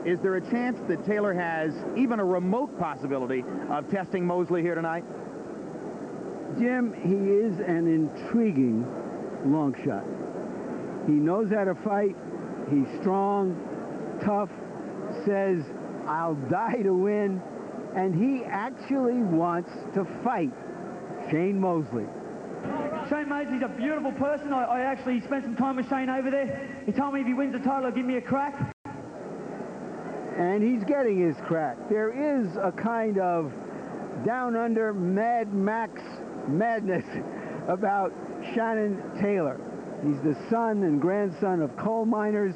is there a chance that Taylor has even a remote possibility of testing Mosley here tonight? Jim, he is an intriguing long shot. He knows how to fight. He's strong, tough, says, I'll die to win, and he actually wants to fight Shane Mosley. Shane Mosley's a beautiful person. I actually spent some time with Shane over there. He told me if he wins the title, he'll give me a crack. And he's getting his crack. There is a kind of down-under Mad Max madness about Shannon Taylor. He's the son and grandson of coal miners.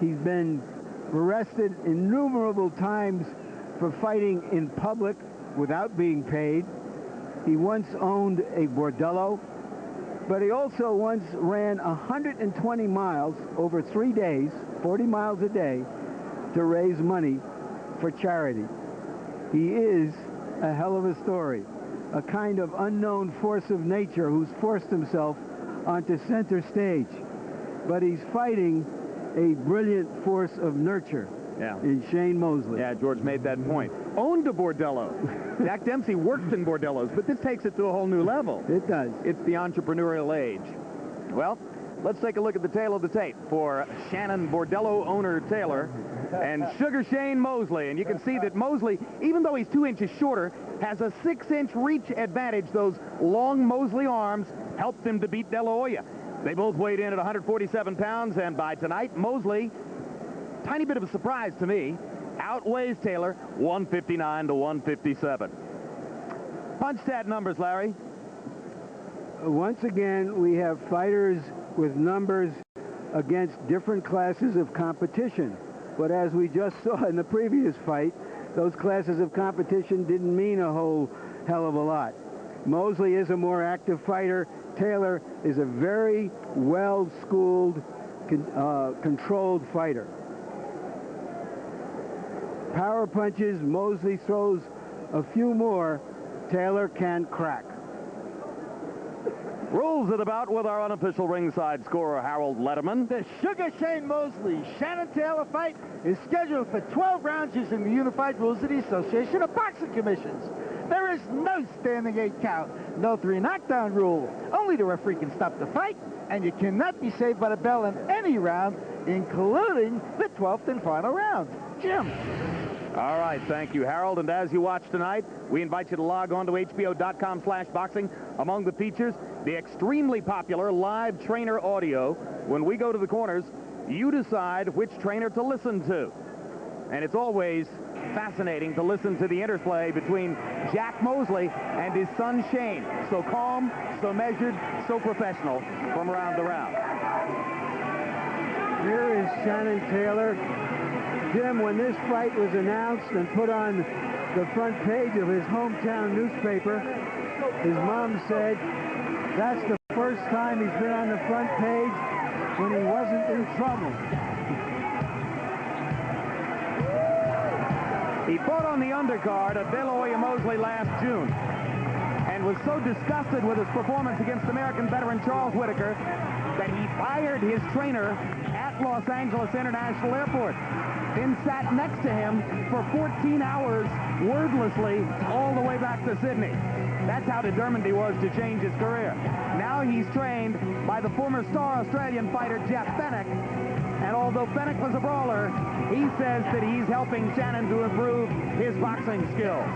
He's been arrested innumerable times for fighting in public without being paid. He once owned a bordello, but he also once ran 120 miles over 3 days, 40 miles a day, to raise money for charity. He is a hell of a story, a kind of unknown force of nature who's forced himself onto center stage. But he's fighting a brilliant force of nurture in Shane Mosley. Yeah, George made that point. Owned a bordello. Jack Dempsey worked in bordellos, but this takes it to a whole new level. It does. It's the entrepreneurial age. Well, let's take a look at the tail of the tape for Shannon bordello owner Taylor and Sugar Shane Mosley. And you can see that Mosley, even though he's 2 inches shorter, has a 6-inch reach advantage. Those long Mosley arms helped him to beat De La Hoya. They both weighed in at 147 pounds, and by tonight, Mosley, tiny bit of a surprise to me, outweighs Taylor 159 to 157. Punch stat numbers, Larry. Once again, we have fighters with numbers against different classes of competition. But as we just saw in the previous fight, those classes of competition didn't mean a whole hell of a lot. Mosley is a more active fighter. Taylor is a very well-schooled, controlled fighter. Power punches, Mosley throws a few more. Taylor can crack. Rules of the bout with our unofficial ringside scorer, Harold Letterman. The Sugar Shane Mosley Shannon Taylor fight is scheduled for 12 rounds using the unified rules of the Association of Boxing Commissions. There is no standing 8 count, no 3 knockdown rule. Only the referee can stop the fight, and you cannot be saved by the bell in any round, including the 12th and final round. Jim. All right, thank you, Harold. And as you watch tonight, we invite you to log on to HBO.com/boxing. Among the features, the extremely popular live trainer audio. When we go to the corners, you decide which trainer to listen to. And it's always fascinating to listen to the interplay between Jack Mosley and his son Shane. So calm, so measured, so professional from round to round. Here is Shannon Taylor. Jim, when this fight was announced and put on the front page of his hometown newspaper, his mom said that's the first time he's been on the front page when he wasn't in trouble. He fought on the undercard of De La Hoya Mosley last June and was so disgusted with his performance against American veteran Charles Whitaker that he fired his trainer at Los Angeles International Airport, then sat next to him for 14 hours wordlessly all the way back to Sydney. That's how determined he was to change his career. Now he's trained by the former star Australian fighter Jeff Fenech, and although Fenech was a brawler, he says that he's helping Shannon to improve his boxing skills.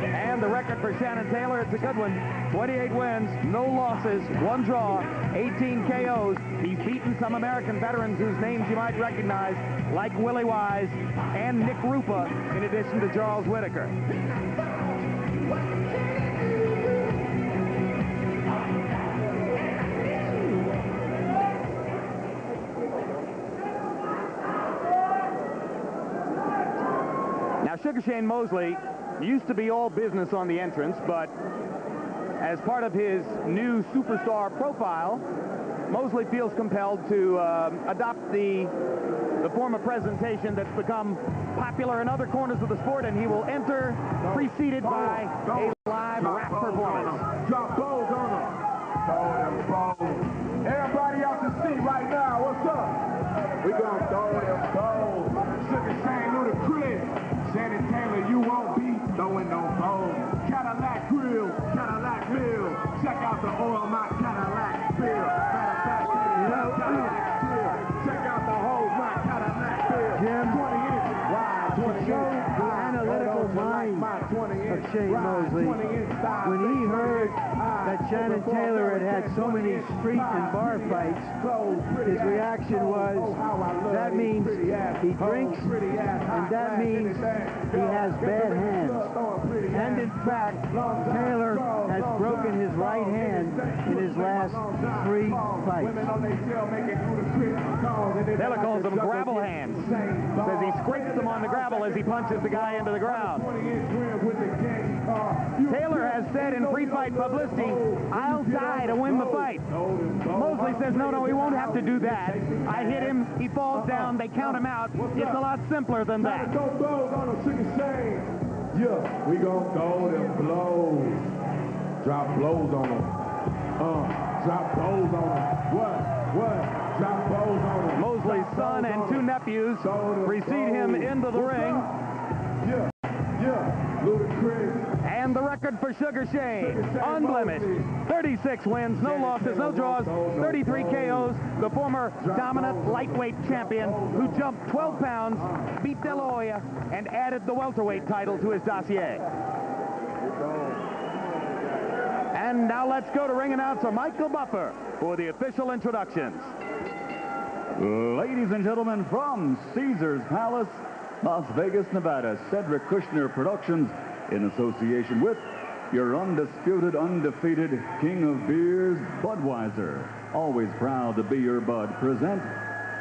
And the record for Shannon Taylor, it's a good one. 28 wins, no losses, 1 draw, 18 KOs. He's beaten some American veterans whose names you might recognize, like Willie Wise and Nick Rupa, in addition to Charles Whitaker. Now, Sugar Shane Mosley used to be all business on the entrance, but as part of his new superstar profile, Mosley feels compelled to adopt the form of presentation that's become popular in other corners of the sport, and he will enter preceded by a live rap performance. Drop balls on him. Throw them balls. Everybody out to see right now, what's up? We gonna throw them balls. Shane Mosley, when he heard that Shannon Taylor had so many street and bar fights, his reaction was, that means he drinks, and that means he has bad hands. And in fact, Taylor has broken his right hand in his last 3 fights. Taylor calls them gravel hands. Says he scrapes them on the gravel as he punches the guy into the ground. Taylor has said in pre-fight publicity, I'll die to win the fight. Mosley says, no, he won't have to do that. I hit him, he falls down, they count him out. It's a lot simpler than that. Yeah, we gon' throw them blows. Drop blows on them. Drop blows on them. What? Drop blows on them. Mosley's son and 2 nephews precede him into the ring. Yeah, Ludacris. And the record for Sugar Shane, unblemished. 36 wins, no losses, no draws, 33 KOs. The former dominant lightweight champion who jumped 12 pounds, beat De La Hoya, and added the welterweight title to his dossier. And now let's go to ring announcer Michael Buffer for the official introductions. Ladies and gentlemen, from Caesar's Palace, Las Vegas, Nevada, Cedric Kushner Productions, in association with your undisputed, undefeated king of beers, Budweiser, always proud to be your bud, present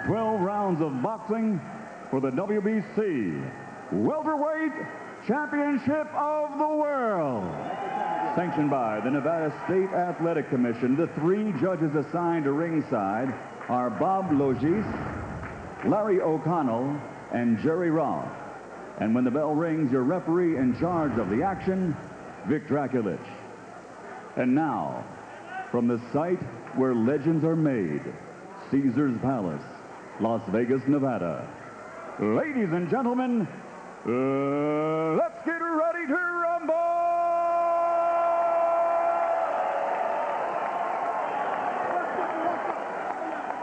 12 rounds of boxing for the WBC Welterweight Championship of the World. Sanctioned by the Nevada State Athletic Commission, the 3 judges assigned to ringside are Bob Logis, Larry O'Connell, and Jerry Roth. And when the bell rings, your referee in charge of the action, Vic Draculich. And now, from the site where legends are made, Caesar's Palace, Las Vegas, Nevada. Ladies and gentlemen, let's get ready to rumble!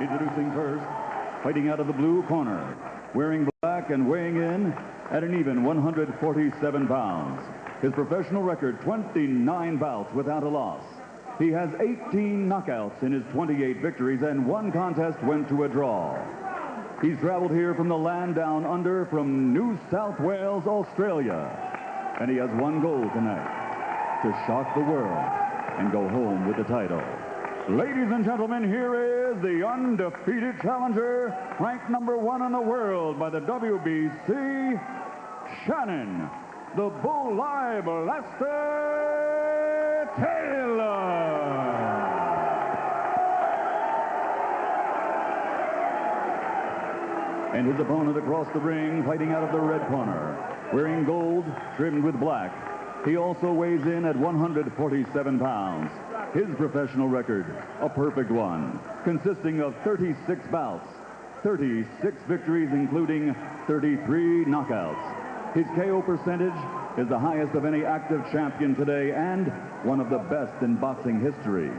Introducing first, fighting out of the blue corner, wearing black and weighing in at an even 147 pounds. His professional record, 29 bouts without a loss. He has 18 knockouts in his 28 victories, and 1 contest went to a draw. He's traveled here from the land down under, from New South Wales, Australia. And he has 1 goal tonight, to shock the world and go home with the title. Ladies and gentlemen, here is the undefeated challenger, ranked #1 in the world by the WBC, Shannon, the Bull-Eye Blaster Taylor. And his opponent across the ring, fighting out of the red corner, wearing gold trimmed with black. He also weighs in at 147 pounds. His professional record, a perfect one, consisting of 36 bouts, 36 victories, including 33 knockouts. His KO percentage is the highest of any active champion today and one of the best in boxing history.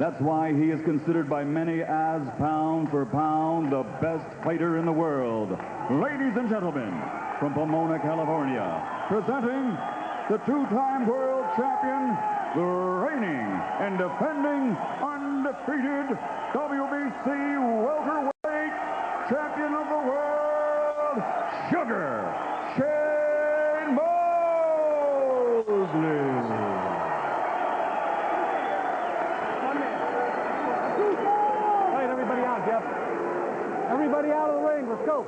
That's why he is considered by many as, pound for pound, the best fighter in the world. Ladies and gentlemen, from Pomona, California, presenting the 2-time world champion, the reigning and defending undefeated WBC welterweight champion of the world, Sugar Shane Mosley. Right, everybody out, Jeff. Everybody out of the ring. Let's go.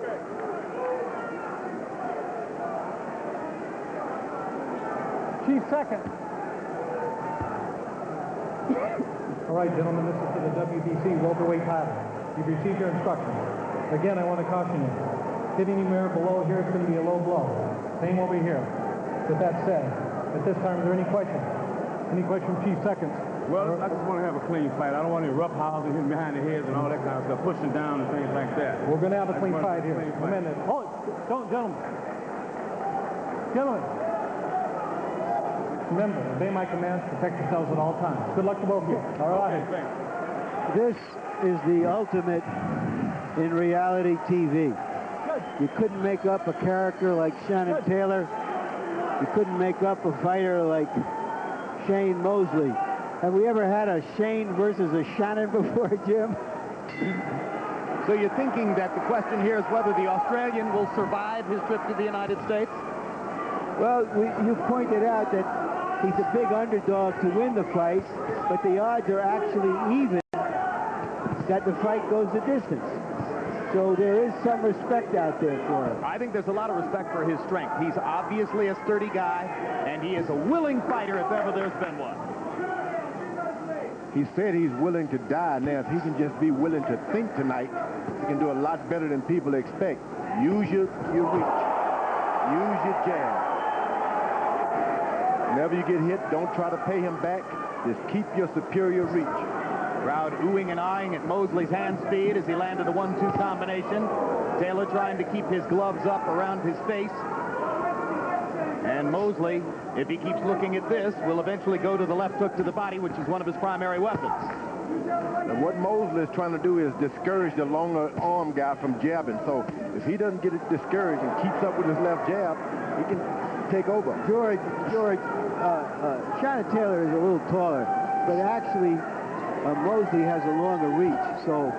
Chief second. All right, gentlemen, this is for the WBC welterweight title. You've received your instructions. Again, I want to caution you. Hit anywhere below here, it's going to be a low blow. Same over here. With that said, at this time, are there any questions? Any questions, Chief seconds? Well, I just want to have a clean fight. I don't want any rough housing, hitting behind the heads and all that kind of stuff, pushing down and things like that. We're going to have a clean fight here. A minute. Hold it. Don't, gentlemen. Gentlemen. Remember, obey my commands, protect yourselves at all times. Good luck to both of you. All right. Okay, thanks. This is the ultimate in reality TV. You couldn't make up a character like Shannon Taylor. You couldn't make up a fighter like Shane Mosley. Have we ever had a Shane versus a Shannon before, Jim? So you're thinking that the question here is whether the Australian will survive his trip to the United States? Well, you pointed out that he's a big underdog to win the fight, but the odds are actually even that the fight goes the distance. So there is some respect out there for him. I think there's a lot of respect for his strength. He's obviously a sturdy guy, and he is a willing fighter if ever there's been one. He said he's willing to die. Now, if he can just be willing to think tonight, he can do a lot better than people expect. Use your reach. Use your jab. Whenever you get hit, don't try to pay him back. Just keep your superior reach. Crowd oohing and eyeing at Mosley's hand speed as he landed a 1-2 combination. Taylor trying to keep his gloves up around his face. And Mosley, if he keeps looking at this, will eventually go to the left hook to the body, which is one of his primary weapons. And what Mosley is trying to do is discourage the longer arm guy from jabbing. So if he doesn't get it discouraged and keeps up with his left jab, he can take over. George, Shannon Taylor is a little taller, but actually Mosley has a longer reach. So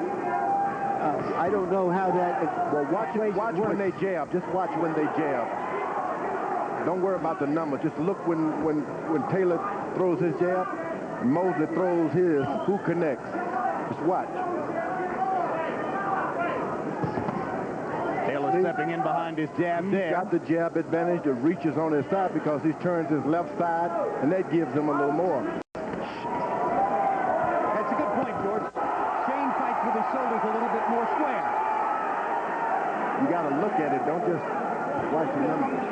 I don't know how that. Well, watch when they jab. Just watch when they jab. Don't worry about the numbers. Just look when Taylor throws his jab and Mosley throws his. Who connects? Just watch. Taylor stepping in behind his jab there. He's got the jab advantage. The reach is on his side because he turns his left side, and that gives him a little more. That's a good point, George. Shane fights with his shoulders a little bit more square. You got to look at it. Don't just watch the numbers.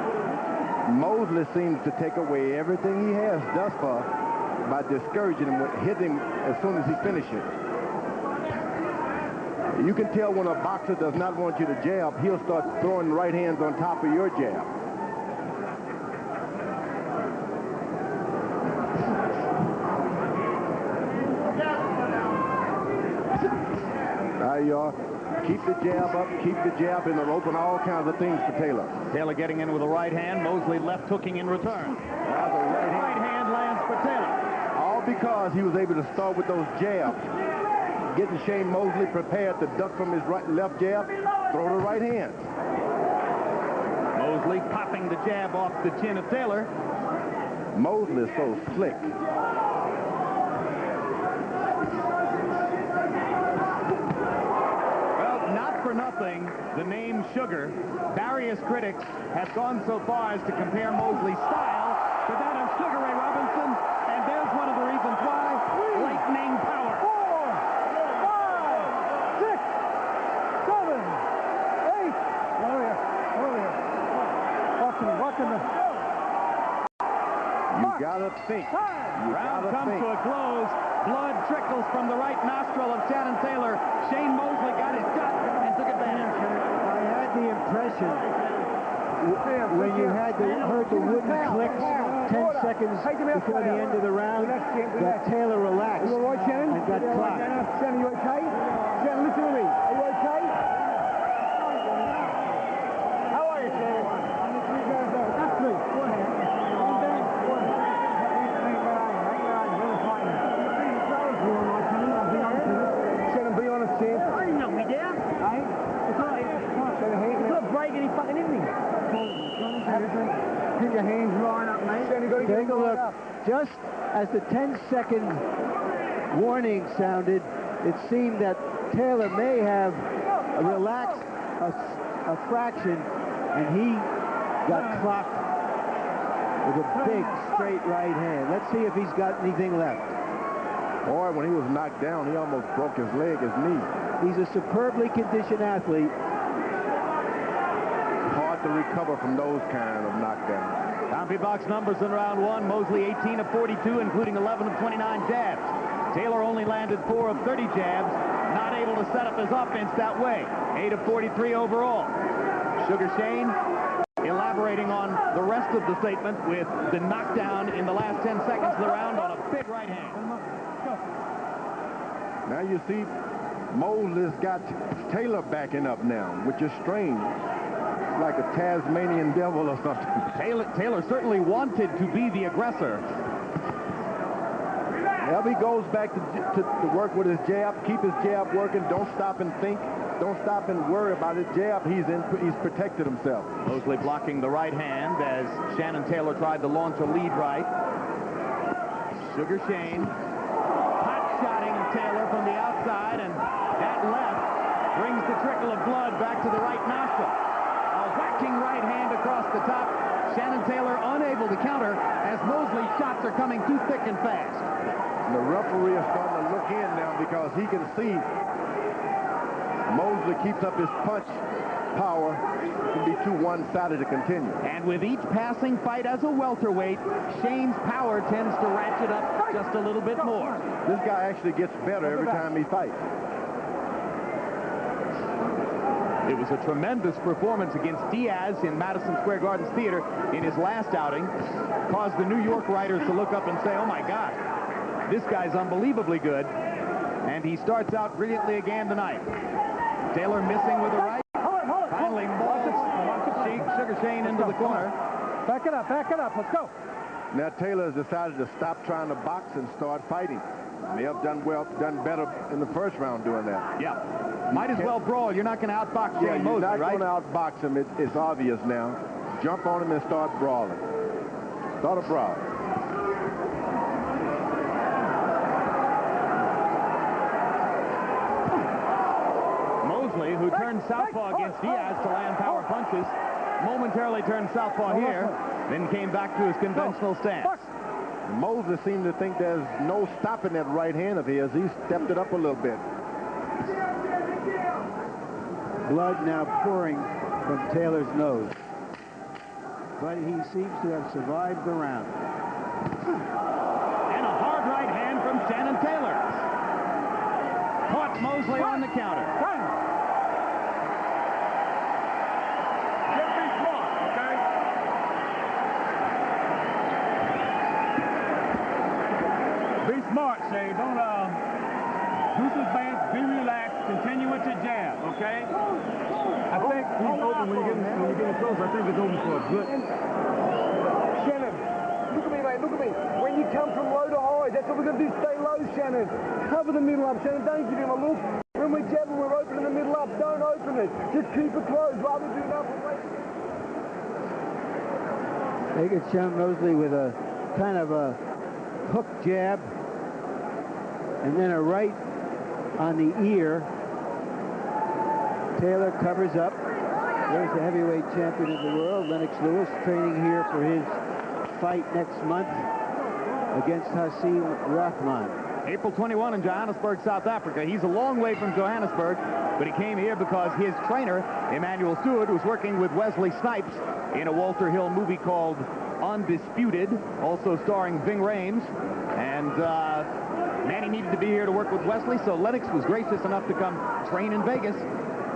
Mosley seems to take away everything he has thus far by discouraging him, hitting him as soon as he finishes. You can tell when a boxer does not want you to jab, he'll start throwing right hands on top of your jab. There you are. Keep the jab up, keep the jab, and it'll open all kinds of things for Taylor. Taylor getting in with a right hand, Mosley left hooking in return. Now the right hand lands for Taylor. All because he was able to start with those jabs. Getting Shane Mosley prepared to duck from his left jab, throw the right hand. Mosley popping the jab off the chin of Taylor. Mosley is so slick. For nothing, the name Sugar. Various critics have gone so far as to compare Mosley's style to that of Sugar Ray Robinson, and there's one of the reasons why. Lightning power. 4, 5, 6, 7, 8. Over here. Walking the. You gotta think. Round comes to a close. Blood trickles from the right nostril of Shannon Taylor. Shane Mosley got his shot and took advantage. I had the impression when you heard the wooden clicks 10 seconds before the end of the round that Taylor relaxed and got clocked. Shannon, you okay? Shannon, listen to me. Are you okay? How are you, Shannon? That's me. Go ahead. Shannon, be honest, Sam. I didn't know we did. It's not breaking any fucking anything. Keep your hands lined up, mate. Shannon, you got to Take a look. Just as the 10-second warning sounded, it seemed that Taylor may have relaxed a fraction, and he got clocked with a big straight right hand. Let's see if he's got anything left. Boy, when he was knocked down, he almost broke his leg, his knee. He's a superbly conditioned athlete. Hard to recover from those kind of knockdowns. Comfy box numbers in round one. Mosley 18 of 42, including 11 of 29 jabs. Taylor only landed 4 of 30 jabs, not able to set up his offense that way. 8 of 43 overall. Sugar Shane elaborating on the rest of the statement with the knockdown in the last 10 seconds of the round on a big right hand. Now you see Mosley's got Taylor backing up now, which is strange. like a Tasmanian devil or something. Taylor certainly wanted to be the aggressor. Well, he goes back to work with his jab, keep his jab working, don't stop and think, don't stop and worry about his jab. He's protected himself. Mosley blocking the right hand as Shannon Taylor tried to launch a lead right. Sugar Shane hot-shotting Taylor from the outside, and that left brings the trickle of blood back to the right nostril. A whacking right hand across the top. Shannon Taylor unable to counter as Mosley's shots are coming too thick and fast. And the referee is starting to look in now because he can see Mosley keeps up his punch power. It can be too one-sided to continue. And with each passing fight as a welterweight, Shane's power tends to ratchet up just a little bit more. This guy actually gets better every time he fights. It was a tremendous performance against Diaz in Madison Square Gardens Theater in his last outing. Caused the New York writers to look up and say, oh my God, this guy's unbelievably good. And he starts out brilliantly again tonight. Taylor missing with the right. Finally mauls Sugar Shane into the corner. Back it up, let's go. Now Taylor has decided to stop trying to box and start fighting. They have done better in the first round doing that. Yeah. Might as well brawl. You're not going to outbox Shane Mosley, right? You're not going to outbox him. It's obvious now. Jump on him and start brawling. Start a brawl. Mosley, who turned southpaw against Diaz to land power punches, momentarily turned southpaw here, then came back to his conventional stance. Mosley seemed to think there's no stopping that right hand of his. He stepped it up a little bit. Blood now pouring from Taylor's nose. But he seems to have survived the round. And a hard right hand from Shannon Taylor. Caught Mosley on the counter. Just be smart, okay? Be smart, Shane. Don't do some things. Be relaxed. Continue with your jab, okay? I think he's open when you get close. I think it's open for a good. Shannon, look at me, mate. Look at me. When you come from low to high, that's what we're going to do. Stay low, Shannon. Cover the middle up, Shannon. Don't give him a look. When we're jabbing, we're opening the middle up. Don't open it. Just keep it closed. Rather do nothing. They get Shannon Mosley with a kind of a hook jab and then a right on the ear. Taylor covers up. There's the heavyweight champion of the world, Lennox Lewis, training here for his fight next month against Hassim Rahman. April 21 in Johannesburg, South Africa. He's a long way from Johannesburg, but he came here because his trainer, Emmanuel Stewart, was working with Wesley Snipes in a Walter Hill movie called Undisputed, also starring Ving Rhames. And Manny needed to be here to work with Wesley, so Lennox was gracious enough to come train in Vegas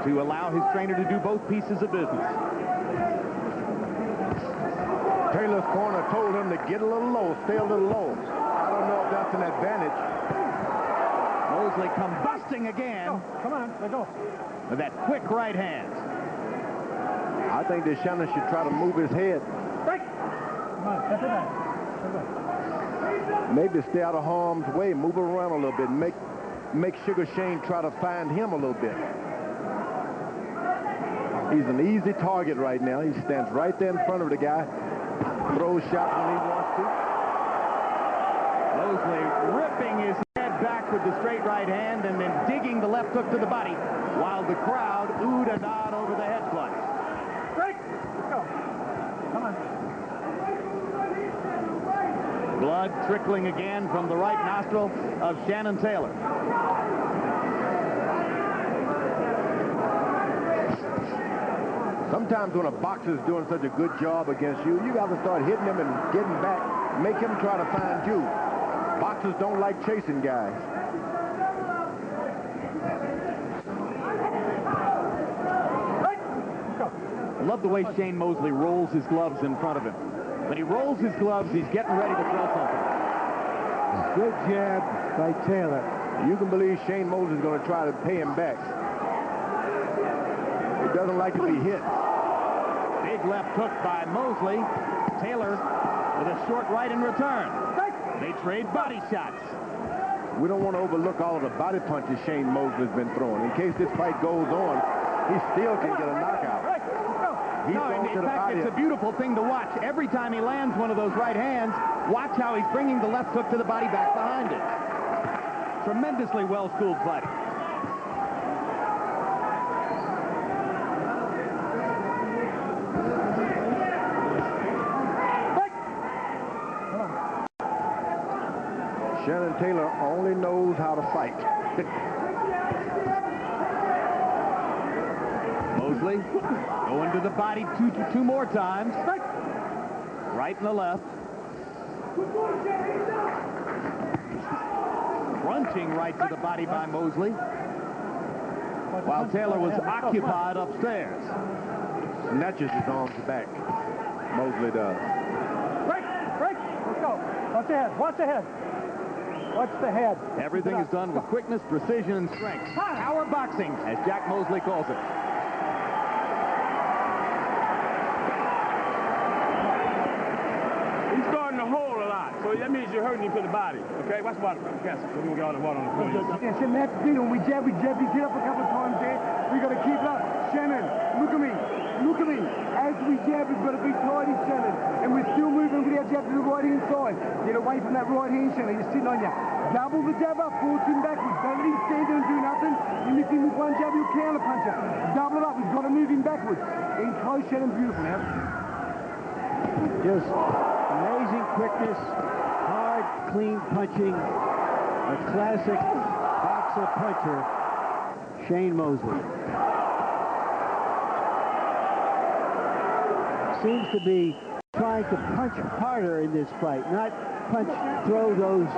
to allow his trainer to do both pieces of business. Taylor's corner told him to get a little low, stay a little low. I don't know if that's an advantage. Mosley combusting again. Oh, come on, let go. With that quick right hand. I think that Shannon should try to move his head. Break. Come on, step it back. Maybe stay out of harm's way, move around a little bit, make Sugar Shane try to find him a little bit. He's an easy target right now. He stands right there in front of the guy, throws shots when he wants to. Mosley ripping his head back with the straight right hand and then digging the left hook to the body while the crowd oohed and ahed over the head clutch. Break. Let's go. Come on. Blood trickling again from the right nostril of Shannon Taylor. Sometimes when a boxer's doing such a good job against you, you got to start hitting him and getting back, make him try to find you. Boxers don't like chasing guys. I love the way Shane Mosley rolls his gloves in front of him. When he rolls his gloves, he's getting ready to throw something. Good jab by Taylor. You can believe Shane Mosley's going to try to pay him back. He doesn't like to be hit. Big left hook by Mosley. Taylor with a short right in return. They trade body shots. We don't want to overlook all of the body punches Shane Mosley's been throwing. In case this fight goes on, he still can get a knockout. In fact, it's a beautiful thing to watch. Every time he lands one of those right hands, watch how he's bringing the left hook to the body back behind it. Tremendously well-schooled fighting. Shannon Taylor only knows how to fight. Mosley going to the body two more times. Right and the left. Crunching right to the body by Mosley. While Taylor was occupied upstairs. Snatches his arms back. Mosley does. Break! Let's go. Watch the head. Watch the head. Watch the head. Everything is done with quickness, precision, and strength. Power boxing, as Jack Mosley calls it. He's starting to hold a lot, so that means you're hurting him to the body. Okay, watch water. Okay, so we're gonna get all the water on the floor. Yeah, Shannon, that's the thing. When we jab, get up a couple of times there. We got to keep it up. Shannon, look at me. Look at me. As we jab, we've got to be tidy, Shannon. And we're still moving with our jab to the right-hand side. Get away from that right hand, Shannon. You're sitting on you. Double the jab up, forwards and backwards. Don't let him stand there and do nothing. You miss him with one jab, you'll counter punch you. Double it up. We've got to move him backwards. In close, Shannon. Beautiful now. Just amazing quickness, hard, clean punching, a classic boxer puncher, Shane Mosley. Seems to be trying to punch harder in this fight, not throw those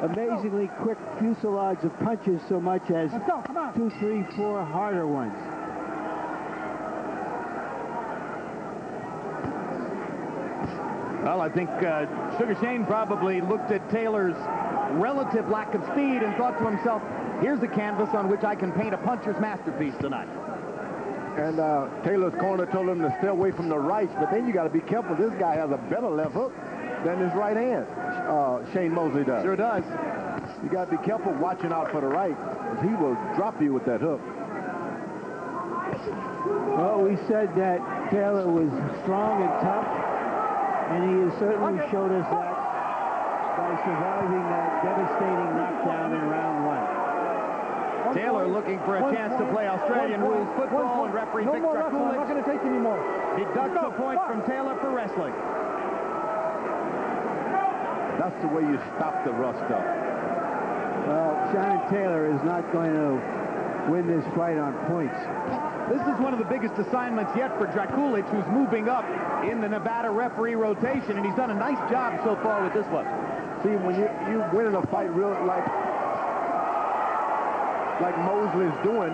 amazingly quick fusillage of punches so much as 2, 3, 4 harder ones. Well, I think Sugar Shane probably looked at Taylor's relative lack of speed and thought to himself, here's a canvas on which I can paint a puncher's masterpiece tonight. And Taylor's corner told him to stay away from the right, but then you got to be careful. This guy has a better left hook than his right hand. Shane Mosley does. Sure does. You got to be careful watching out for the right, because he will drop you with that hook. Well, we said that Taylor was strong and tough, and he has certainly showed us that by surviving that devastating knockdown in round 1. Taylor looking for a chance to play Australian rules football, and referee Vic I'm not going to take any more. deducts a point from Taylor for wrestling. That's the way you stop the rough stuff. Well, Shannon Taylor is not going to win this fight on points. This is one of the biggest assignments yet for Drakulic, who's moving up in the Nevada referee rotation, and he's done a nice job so far with this one. See, when you winning a fight real like Mosley's doing,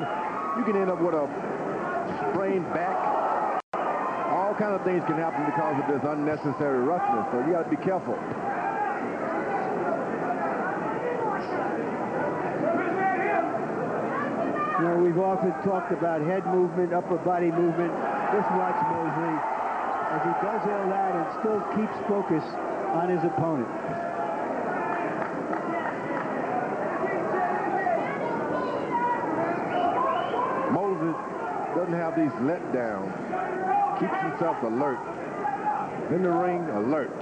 you can end up with a sprained back. All kind of things can happen because of this unnecessary roughness, so you got to be careful. You know, we've often talked about head movement, upper body movement. Just watch Mosley as he does all that and still keeps focus on his opponent. Moses doesn't have these letdowns. Keeps himself alert. In the ring, alert.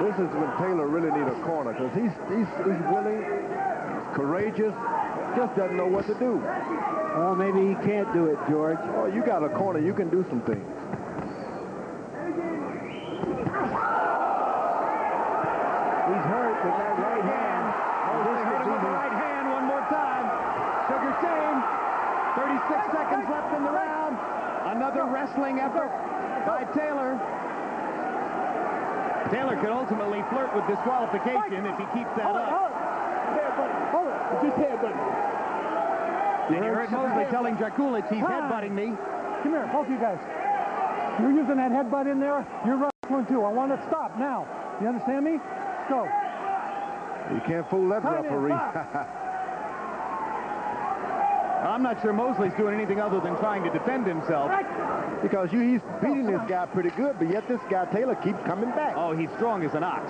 This is when Taylor really needs a corner, because he's willing, courageous, just doesn't know what to do. Well, maybe he can't do it, George. Oh, you got a corner, you can do some things. He's hurt with that right hand. Mosley hurt him with the right hand one more time. Sugar Shane, 36 seconds left in the round. Another wrestling effort by Taylor. Taylor could ultimately flirt with disqualification if he keeps that up. Hold it. Just headbutt. And you heard Mosley telling Drakulic he's headbutting me. Come here, both of you guys. You're using that headbutt in there. You're wrestling too. I want to stop now. You understand me? Go. You can't fool that referee. I'm not sure Mosley's doing anything other than trying to defend himself. Because he's beating this guy pretty good, but yet this guy, Taylor, keeps coming back. Oh, he's strong as an ox.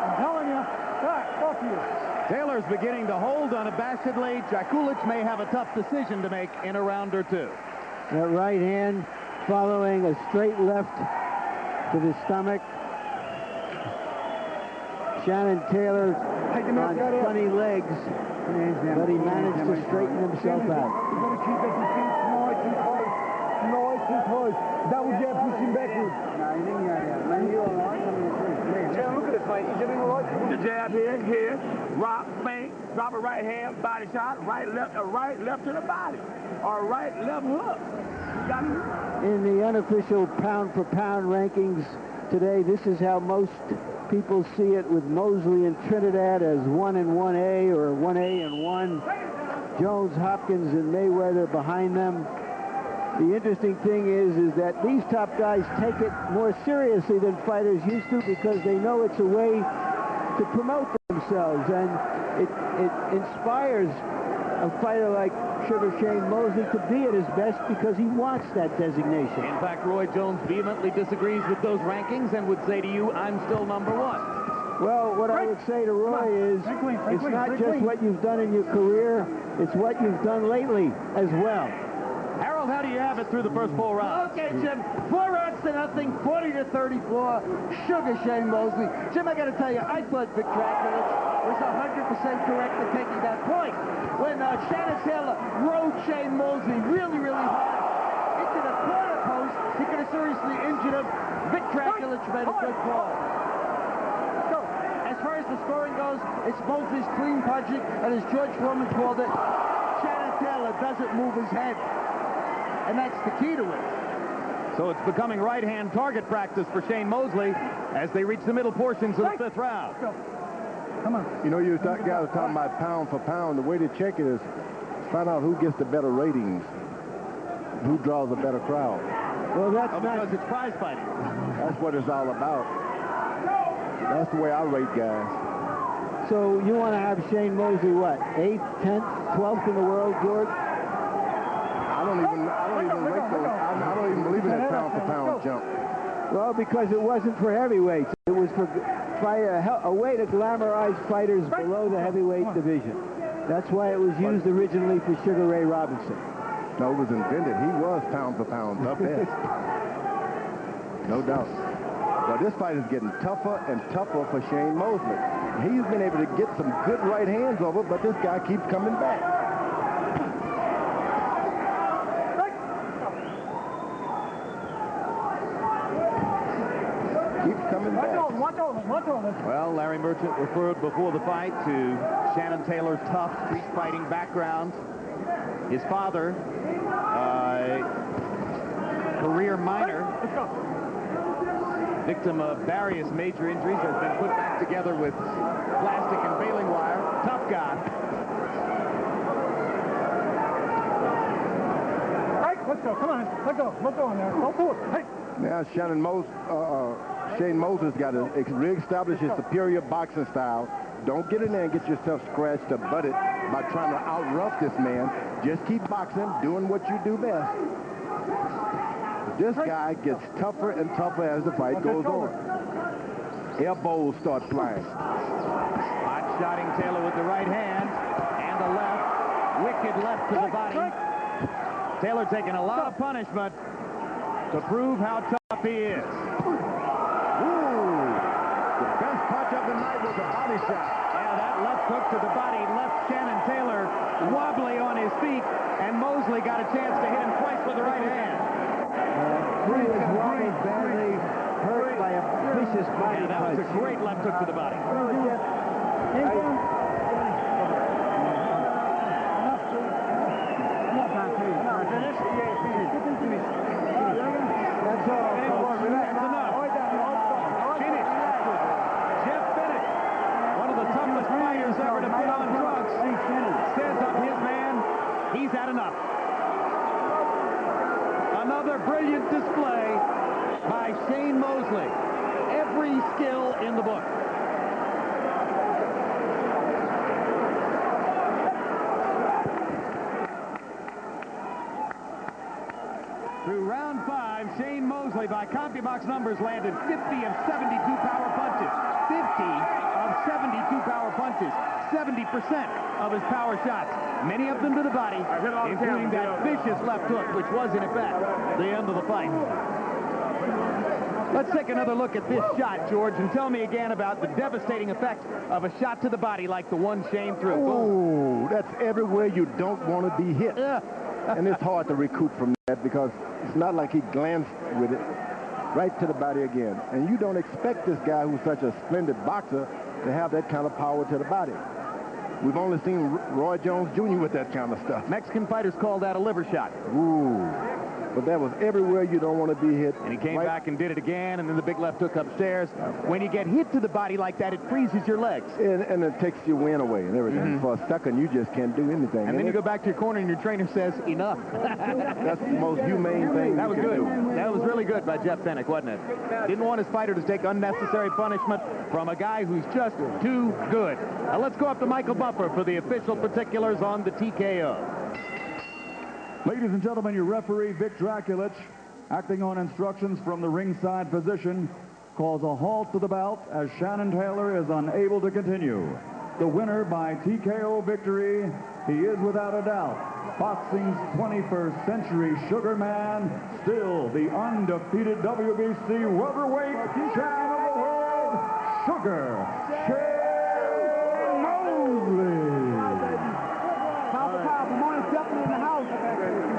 I'm telling you. Fuck you. Taylor's beginning to hold unabashedly. Jakulich may have a tough decision to make in a round or two. That right hand following a straight left to the stomach. Shannon Taylor on funny legs, but he managed to straighten himself out. You've got to keep his feet nice and close. Nice and close. Double jab, push him backwards. Shannon, look at this, mate. He's doing all right. The jab here, rock, feint, drop a right hand, body shot, right, left to the body, or right, left hook. You got it? In the unofficial pound-for-pound rankings today, this is how most people see it, with Mosley and Trinidad as 1 and 1A, or 1A and 1. Jones, Hopkins, and Mayweather behind them. The interesting thing is that these top guys take it more seriously than fighters used to, because they know it's a way to promote themselves, and it inspires a fighter like Sugar Shane Mosley to be at his best because he wants that designation. In fact, Roy Jones vehemently disagrees with those rankings and would say to you, I'm still number one. Well, what I would say to Roy is, it's not just what you've done in your career, it's what you've done lately as well. Harold, how do you have it through the first 4 rounds? Okay, Jim. 4 rounds to nothing, 40-34. Sugar Shane Mosley. Jim, I got to tell you, I thought Vic Draculich was 100% correct in taking that point. When Shannon Taylor rode Shane Mosley really, really hard into the corner post, he could have seriously injured him. Vic Draculich made a good call. As far as the scoring goes, it's Mosley's clean punching, and as George Foreman called it, Shannon Taylor doesn't move his head. And that's the key to it. So it's becoming right-hand target practice for Shane Mosley as they reach the middle portions of the 5th round. Come on. You know, you guys are talking about pound for pound. The way to check it is find out who gets the better ratings, who draws a better crowd. Well, that's because it's prize fighting. That's what it's all about. That's the way I rate guys. So you want to have Shane Mosley, what, 8th, 10th, 12th in the world, George? I don't even rate those. I don't even believe in that pound for pound jump. Well, because it wasn't for heavyweights. It was for a way to glamorize fighters below the heavyweight division. That's why it was used originally for Sugar Ray Robinson. No, it was invented. He was pound for pound the best. No doubt. But this fight is getting tougher and tougher for Shane Mosley. He's been able to get some good right hands over, but this guy keeps coming back. Well, Larry Merchant referred before the fight to Shannon Taylor's tough street fighting background. His father, career miner, victim of various major injuries, has been put back together with plastic and baling wire. Tough guy. Right, let's go. Come on. Let go. Let go in there. Go forward. Hey. Now Shane Mosley's got to reestablish his superior boxing style. Don't get in there and get yourself scratched or butted by trying to out-rough this man. Just keep boxing, doing what you do best. This guy gets tougher and tougher as the fight goes on. Elbows start flying. Hot-shotting Taylor with the right hand and the left. Wicked left to the body. Taylor taking a lot of punishment to prove how tough he is. Ooh, the best punch of the night was a body shot. Yeah, that left hook to the body left Shannon Taylor wobbly on his feet, and Mosley got a chance to hit him twice with the right hand. He was wobbled badly, hurt by a vicious body punch. That was a great left hook to the body. That's all. That's enough. Finish. Jeff Bennett, one of the toughest fighters ever to put on drugs, says of his man, he's had enough. Another brilliant display by Shane Mosley. Every skill in the book. Through round 5, Shane Mosley, by CompuBox numbers, landed 50 of 72 power punches. 50 of 72 power punches. 70% of his power shots. Many of them to the body, including that vicious left hook, which was, in effect, the end of the fight. Let's take another look at this shot, George, and tell me again about the devastating effect of a shot to the body like the one Shane threw. Oh, that's everywhere you don't want to be hit. And it's hard to recoup from that because it's not like he glanced with it right to the body again. And you don't expect this guy who's such a splendid boxer to have that kind of power to the body. We've only seen Roy Jones Jr. with that kind of stuff. Mexican fighters call that a liver shot. Ooh. But that was everywhere you don't want to be hit. And he came back and did it again, and then the big left hook upstairs. When you get hit to the body like that, it freezes your legs. And it takes your wind away and everything. For a second, you just can't do anything. And then you go back to your corner, and your trainer says, enough. That's the most humane thing That was good. do. That was really good by Jeff Fennick, wasn't it? Didn't want his fighter to take unnecessary punishment from a guy who's just too good. Now let's go up to Michael Buffer for the official particulars on the TKO. Ladies and gentlemen, your referee, Vic Draculich, acting on instructions from the ringside physician, calls a halt to the bout as Shannon Taylor is unable to continue. The winner by TKO victory, he is without a doubt boxing's 21st century sugar man, still the undefeated WBC welterweight champion of the world, Sugar Shane Mosley. Pound for pound, Ramona's definitely in the house.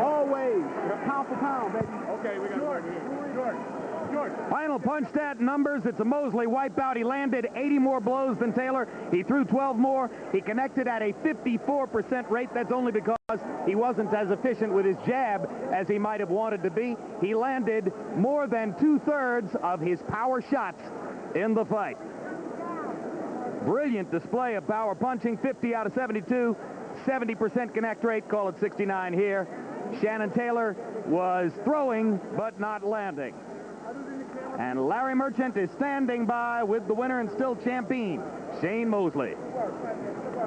Always. Pound for pound, baby. Okay, we got George. Final punch stat numbers. It's a Mosley wipeout. He landed 80 more blows than Taylor. He threw 12 more. He connected at a 54% rate. That's only because he wasn't as efficient with his jab as he might have wanted to be. He landed more than 2/3 of his power shots in the fight. Brilliant display of power punching. 50 out of 72. 70% connect rate. Call it 69 here. Shannon Taylor was throwing but not landing. And Larry Merchant is standing by with the winner and still champion, Shane Mosley.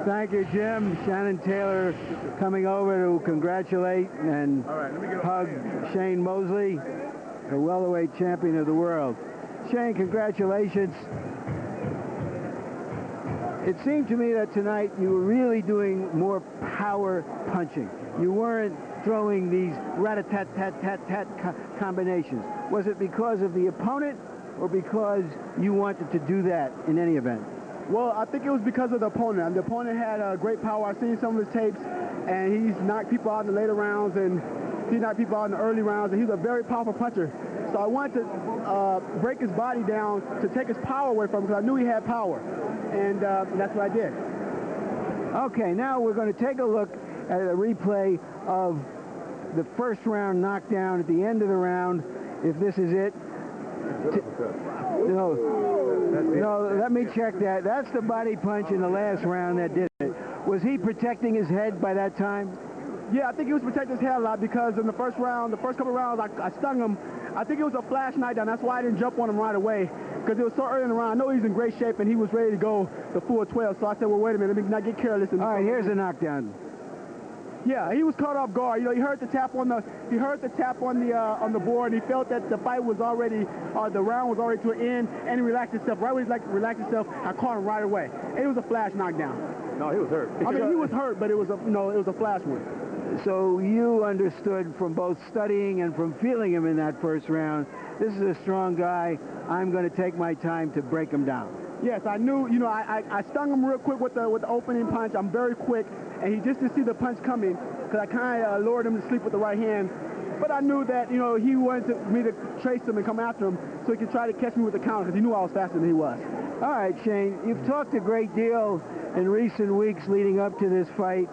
Thank you, Jim. Shannon Taylor coming over to congratulate and hug Shane Mosley, the welterweight champion of the world. Shane, congratulations. It seemed to me that tonight you were really doing more power punching. You weren't throwing these rat-a-tat-tat-tat-tat combinations. Was it because of the opponent or because you wanted to do that in any event? Well, I think it was because of the opponent. The opponent had great power. I've seen some of his tapes, and he's knocked people out in the later rounds, and he knocked people out in the early rounds, and he's a very powerful puncher. So I wanted to break his body down to take his power away from him because I knew he had power, and that's what I did. Okay, now we're going to take a look at a replay of the first round knockdown at the end of the round. If this is it. No, let me check that. That's the body punch in the last round that did it. Was he protecting his head by that time? Yeah, I think he was protecting his head a lot because in the first round, the first couple rounds, I stung him. I think it was a flash knockdown. That's why I didn't jump on him right away because it was so early in the round. I know he's in great shape and he was ready to go the full 12. So I said, well, wait a minute, let me not get careless. All right, here's a knockdown. Yeah, he was caught off guard. You know, he heard the tap on the board, and he felt that the fight was already, the round was already to an end, and he relaxed himself. Right when he relaxed himself, I caught him right away. And it was a flash knockdown. No, he was hurt. I mean, he was hurt, but it was a flash one. So you understood from both studying and from feeling him in that first round, this is a strong guy. I'm going to take my time to break him down. Yes, I knew, you know, I stung him real quick with the opening punch. I'm very quick, and he just didn't see the punch coming because I kind of lured him to sleep with the right hand. But I knew that, you know, he wanted me to trace him and come after him so he could try to catch me with the counter because he knew I was faster than he was. All right, Shane, you've talked a great deal in recent weeks leading up to this fight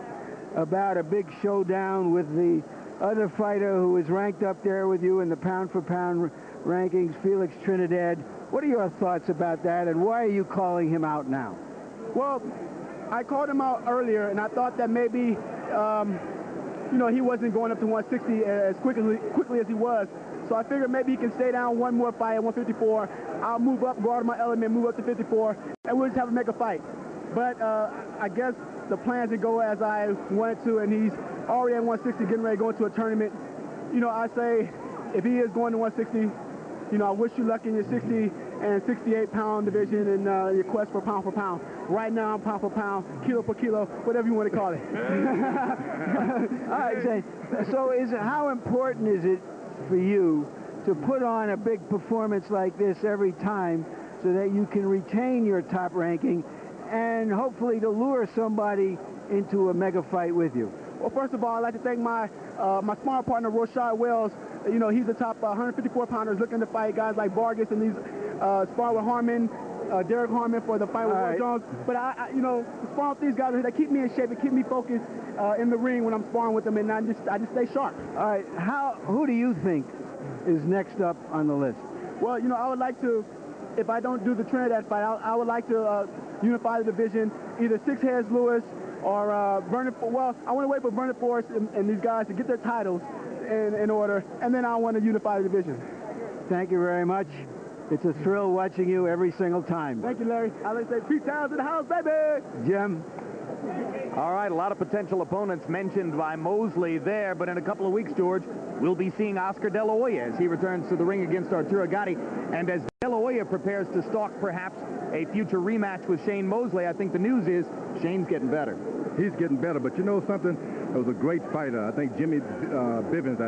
about a big showdown with the other fighter who is ranked up there with you in the pound-for-pound rankings, Felix Trinidad. What are your thoughts about that, and why are you calling him out now? Well, I called him out earlier, and I thought that maybe you know, he wasn't going up to 160 as quickly as he was. So I figured maybe he can stay down one more fight at 154. I'll move up, go out of my element, move up to 54, and we'll just have to make a fight. But I guess the plans didn't go as I wanted to, and he's already at 160, getting ready to go into a tournament. You know, I say if he is going to 160, you know, I wish you luck in your 60 and 68-pound division and your quest for pound. Right now, I'm pound for pound, kilo per kilo, whatever you want to call it. All right, Shane. So how important is it for you to put on a big performance like this every time so that you can retain your top ranking and hopefully to lure somebody into a mega fight with you? Well, first of all, I'd like to thank my sparring partner, Rashad Wells. You know, he's the top 154-pounders looking to fight guys like Vargas, and these spar with Harmon, Derek Harmon for the fight with Will Jones. But I you know, sparring with these guys, they keep me in shape and keep me focused in the ring when I'm sparring with them, and I just stay sharp. All right, who do you think is next up on the list? Well, you know, I would like to, if I don't do the Trinidad fight, I would like to unify the division, either Six Heads Lewis or Bernard. Well, I want to wait for Bernard Forrest and these guys to get their titles in order, and then I want to unify the division. Thank you very much. It's a thrill watching you every single time. Thank you, Larry. I like to say Pete Towns in the house, baby. Jim. All right, a lot of potential opponents mentioned by Mosley there, but in a couple of weeks, George, we'll be seeing Oscar De La Hoya as he returns to the ring against Arturo Gatti. And as De La Hoya prepares to stalk perhaps a future rematch with Shane Mosley, I think the news is Shane's getting better. He's getting better, but you know something? It was a great fighter. I think Jimmy Bivens,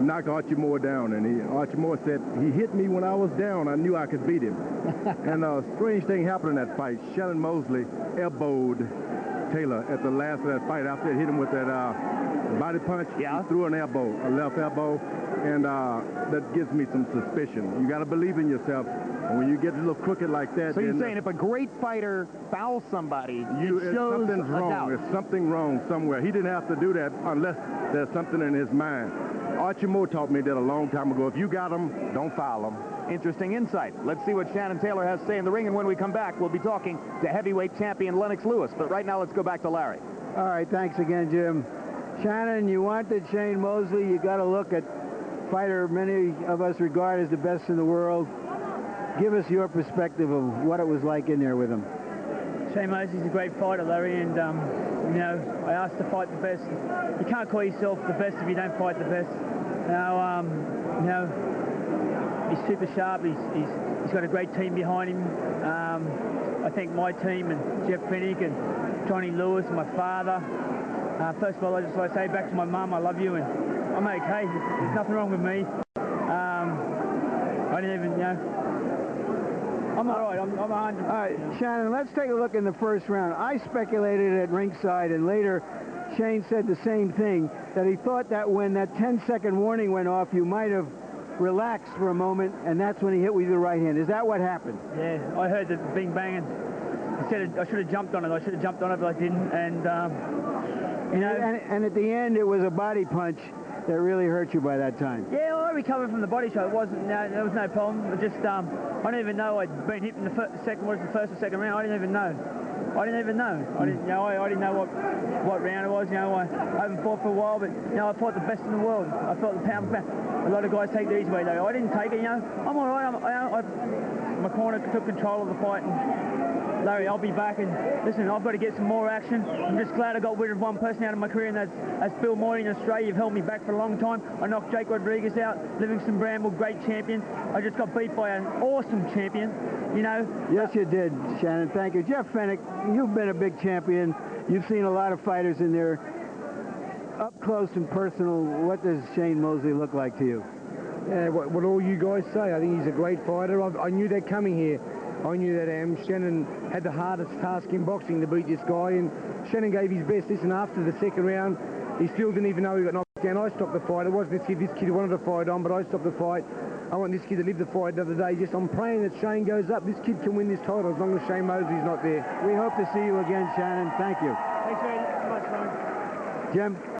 knocked Archie Moore down, and Archie Moore said, he hit me when I was down. I knew I could beat him. And a strange thing happened in that fight. Shannon Mosley elbowed Taylor at the last of that fight. After it hit him with that body punch, he threw an elbow, a left elbow, and that gives me some suspicion. You got to believe in yourself. And when you get a little crooked like that... So you're saying if a great fighter fouls somebody, it shows something's wrong. doubt. There's something wrong somewhere. He didn't have to do that unless there's something in his mind. Archie Moore taught me that a long time ago. If you got him, don't foul him. Interesting insight. Let's see what Shannon Taylor has to say in the ring, and when we come back, we'll be talking to heavyweight champion Lennox Lewis. But right now, let's go back to Larry. All right, thanks again, Jim. Shannon, you wanted Shane Mosley. You got to look at fighter many of us regard as the best in the world. Give us your perspective of what it was like in there with him. Shane Mosley's a great fighter, Larry, and you know, I asked to fight the best. You can't call yourself the best if you don't fight the best. Now, you know, he's super sharp. He's got a great team behind him. I think my team and Jeff Fennick and Johnny Lewis and my father. First of all, I just want to say back to my mum, I love you, and I'm okay. There's nothing wrong with me. I didn't even, you know, I'm all right. I'm 100. All right, Shannon, let's take a look in the first round. I speculated at ringside, and later Shane said the same thing, that he thought that when that 10-second warning went off, you might have relaxed for a moment, and that's when he hit with the right hand. Is that what happened? Yeah, I heard the bing banging. I said I should have jumped on it. I should have jumped on it, but I didn't. And you know, and at the end, it was a body punch that really hurt you by that time. Yeah, well, I recovered from the body shot. It wasn't. There was no problem. It just I didn't even know I'd been hit in the first or second round. I didn't even know. I didn't know. I didn't know what round it was. You know, I haven't fought for a while, but you know, I fought the best in the world. I fought the pound for pound. A lot of guys take the easy way though. I didn't take it. You know, I'm all right. My corner took control of the fight. And Larry, I'll be back, and listen, I've got to get some more action. I'm just glad I got rid of one person out of my career, and that's Bill Moy in Australia. You've held me back for a long time. I knocked Jake Rodriguez out, Livingston Bramble, great champion. I just got beat by an awesome champion, you know. Yes, you did, Shannon. Thank you. Jeff Fennick, you've been a big champion. You've seen a lot of fighters in there. Up close and personal, what does Shane Mosley look like to you? Yeah, what all you guys say. I think he's a great fighter. I knew they're coming here. I knew that Shannon had the hardest task in boxing to beat this guy, and Shannon gave his best. Listen, after the second round, he still didn't even know he got knocked down. I stopped the fight. It wasn't this kid wanted to fight on, but I stopped the fight. I want this kid to live the fight the other day. I'm praying that Shane goes up. This kid can win this title as long as Shane Mosley's not there. We hope to see you again, Shannon. Thank you. Thanks very much, Ron. Jim?